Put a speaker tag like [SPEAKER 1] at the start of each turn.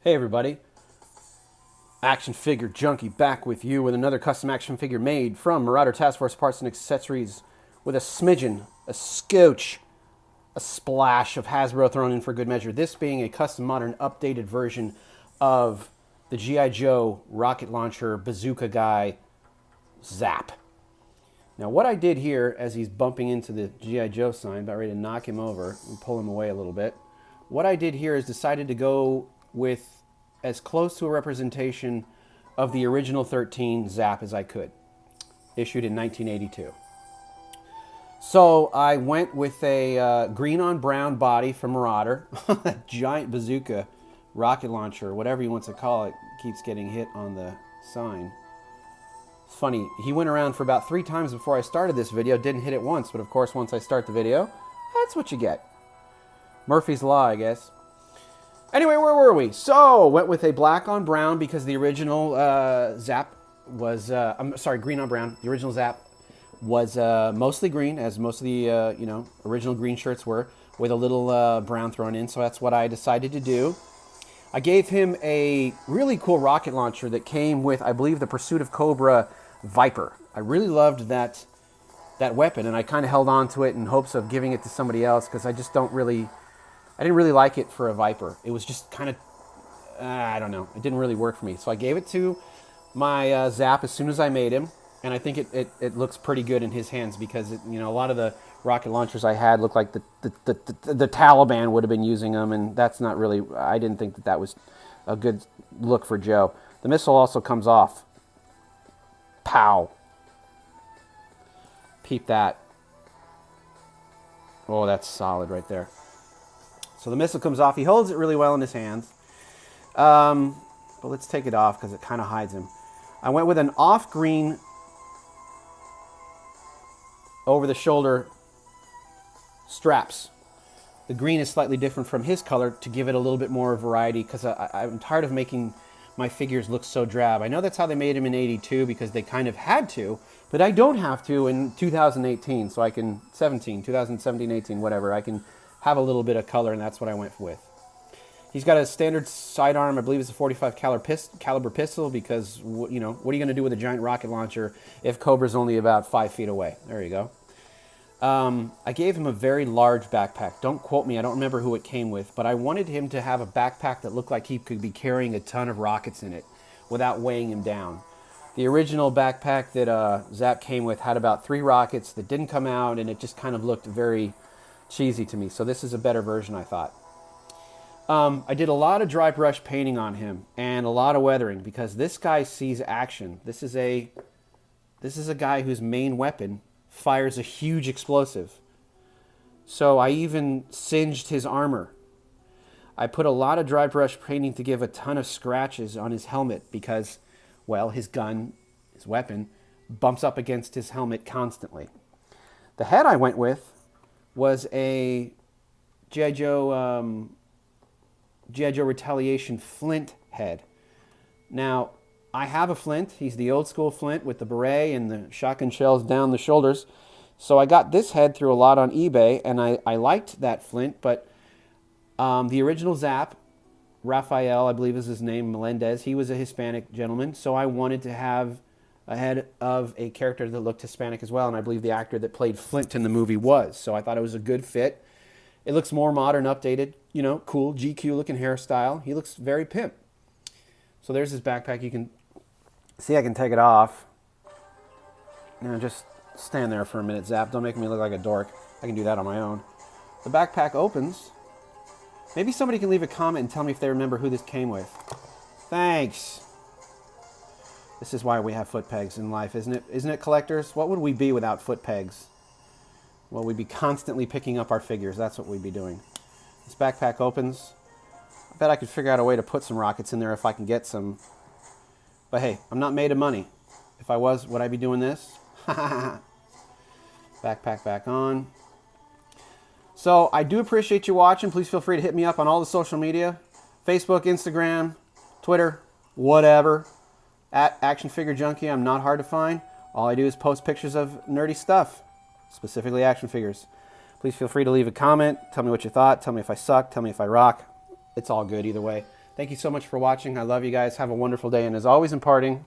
[SPEAKER 1] Hey everybody, Action Figure Junkie back with you with another custom action figure made from Marauder Task Force Parts and Accessories with a smidgen, a scotch, a splash of Hasbro thrown in for good measure. This being a custom modern updated version of the G.I. Joe rocket launcher bazooka guy, Zap. Now what I did here as he's bumping into the G.I. Joe sign, about ready to knock him over and pull him away a little bit, what I did here is decided to go with as close to a representation of the original 13 Zap as I could, issued in 1982. So I went with a green on brown body from Marauder, that giant bazooka rocket launcher, whatever you want to call it, keeps getting hit on the sign. It's funny, he went around for about 3 times before I started this video, didn't hit it once, but of course once I start the video, that's what you get. Murphy's Law, I guess. Anyway, where were we? So, went with a black on brown because the original Zap was, I'm sorry, green on brown. The original Zap was mostly green, as most of the, original green shirts were, with a little brown thrown in. So that's what I decided to do. I gave him a really cool rocket launcher that came with, I believe, the Pursuit of Cobra Viper. I really loved that weapon, and I kind of held on to it in hopes of giving it to somebody else because I didn't really like it for a Viper. It was just kind of, I don't know. It didn't really work for me. So I gave it to my Zap as soon as I made him. And I think it looks pretty good in his hands because, a lot of the rocket launchers I had looked like the Taliban would have been using them. And that's not really, I didn't think that was a good look for Joe. The missile also comes off. Pow. Peep that. Oh, that's solid right there. So the missile comes off. He holds it really well in his hands. But let's take it off because it kind of hides him. I went with an off green over-the-shoulder straps. The green is slightly different from his color to give it a little bit more variety because I'm tired of making my figures look so drab. I know that's how they made him in 82 because they kind of had to, but I don't have to in 2018. So I can, 2017, 18, whatever. I can have a little bit of color, and that's what I went with. He's got a standard sidearm. I believe it's a 45 caliber pistol because, what are you going to do with a giant rocket launcher if Cobra's only about 5 feet away? There you go. I gave him a very large backpack. Don't quote me. I don't remember who it came with, but I wanted him to have a backpack that looked like he could be carrying a ton of rockets in it without weighing him down. The original backpack that Zap came with had about 3 rockets that didn't come out, and it just kind of looked very cheesy to me. So this is a better version, I thought. I did a lot of dry brush painting on him and a lot of weathering because this guy sees action. This is a guy whose main weapon fires a huge explosive. So I even singed his armor. I put a lot of dry brush painting to give a ton of scratches on his helmet because, well, his gun, his weapon, bumps up against his helmet constantly. The head I went with was a G.I. Joe Retaliation Flint head. Now, I have a Flint. He's the old school Flint with the beret and the shotgun shells down the shoulders. So I got this head through a lot on eBay, and I liked that Flint, but the original Zap, Rafael, I believe is his name, Melendez, he was a Hispanic gentleman, so I wanted to have a head of a character that looked Hispanic as well, and I believe the actor that played Flint in the movie was. So I thought it was a good fit. It looks more modern, updated, cool, GQ looking hairstyle. He looks very pimp. So there's his backpack. You can see I can take it off. Now just stand there for a minute, Zap. Don't make me look like a dork. I can do that on my own. The backpack opens. Maybe somebody can leave a comment and tell me if they remember who this came with. Thanks. This is why we have foot pegs in life, isn't it? Isn't it, collectors? What would we be without foot pegs? Well, we'd be constantly picking up our figures. That's what we'd be doing. This backpack opens. I bet I could figure out a way to put some rockets in there if I can get some. But hey, I'm not made of money. If I was, would I be doing this? Backpack back on. So I do appreciate you watching. Please feel free to hit me up on all the social media. Facebook, Instagram, Twitter, whatever. At Action Figure Junkie. I'm not hard to find. All I do is post pictures of nerdy stuff, specifically action figures. Please feel free to leave a comment. Tell me what you thought. Tell me if I suck. Tell me if I rock. It's all good either way. Thank you so much for watching. I love you guys. Have a wonderful day. And as always in parting,